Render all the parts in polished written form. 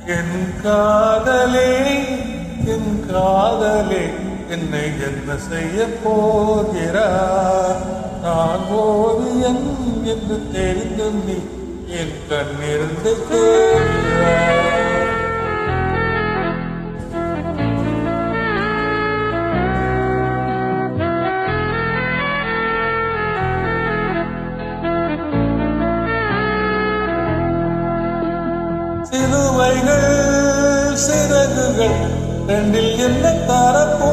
என் காதலே என் காதலே என்னை என்ன செய்ய போகிறார்? நான் ஓவியன் என்று தெரிந்தும் நீ என் கண்ணிருந்து கேட்கிறார். சிலுவைகள் சிறகுகள் ரெண்டில் என்ன தரப்போகிறார்?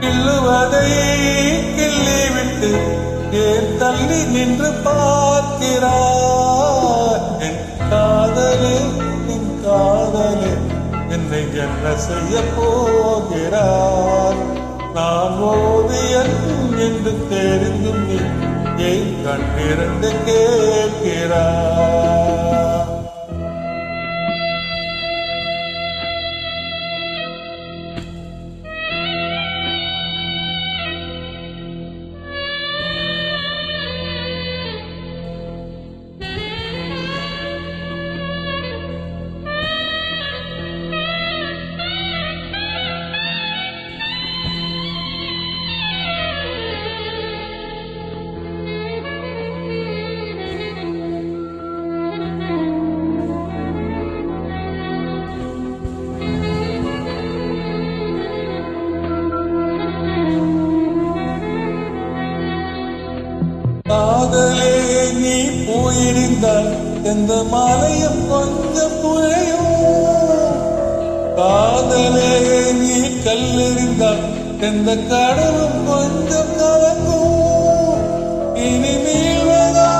கிள்ளுவதை கிள்ளிவிட்டு ஏன் தள்ளி நின்று பார்க்கிறார்? என் காதலே என் காதலே என்னை என்ன செய்ய போகிறார்? நான் ஓவியன் என்று தெரிந்தும் நீ என் கண்ணிரண்டு கேட்கிறார். காதலே நீ போயிருந்தால் எந்த மாலையும் கொஞ்சம் புழையும். காதலே நீ கல்லெறிந்தால் எந்த கடலும் கொஞ்சம் கலக்கும். இனி வீழ்வதா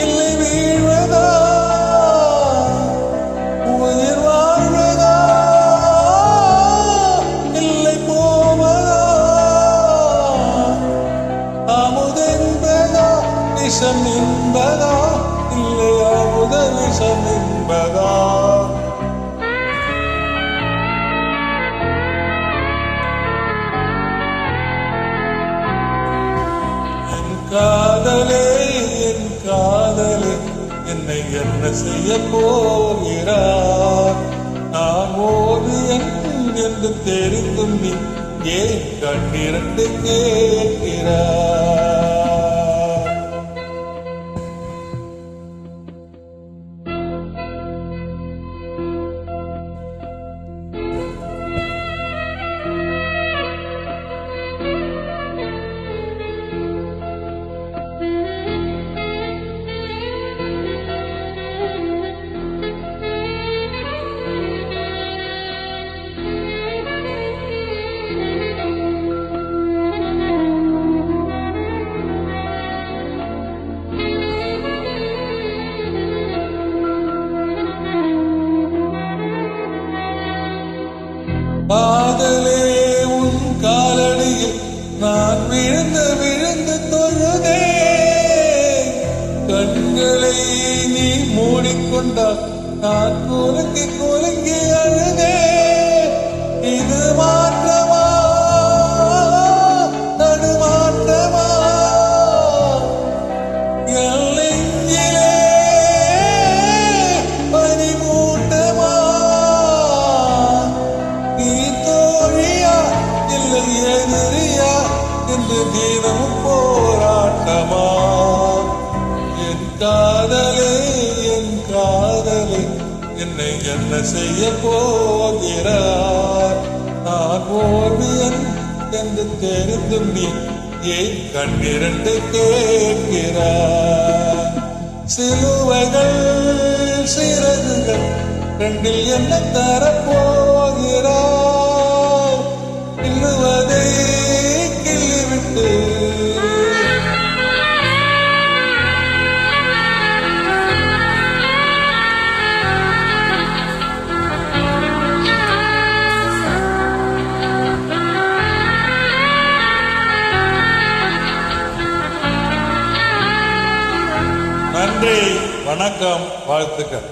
இல்லை வீழ்வதா, உயிர் வாழ்வதா இல்லை போவதா, அமுதென்பதா விஷம் என்பதா இல்லை அமுத விஷம் என்பதா? என் காதலே என் காதலே என்னை என்ன செய்ய போகிறார்? நான் ஓவியன் என்று தெரிந்தும் நீ ஏன் கண்ணிரண்டு கேட்கிறார்? காதலே உன் காலடியில் நான் விழுந்து விழுந்து தொழுதேன். கண்களை நீ மூடிக்கொண்டால் நான் குலுங்கி குலுங்கி அழுதேன். இது மாற்றமா தடுமாற்றமா? என் நெஞ்சிலே பனிமூட்டமா? நீ தோழியா இல்லை எதிரியா என்று தினமும் போராட்டமா? என் காதலே என் காதலே என்னை என்ன செய்ய போகிறார்? நான் ஓவியன் என்று தெரிந்தும் நீ ஏன் கண்ணிரண்டு கேட்கிறார்? சிலுவைகள் சிறகுகள் ரெண்டில் என்ன தரப்போகிறார்? கிள்ளுவதை கிள்ளிவிட்டு நன்றி, வணக்கம், வாழ்த்துக்கள்.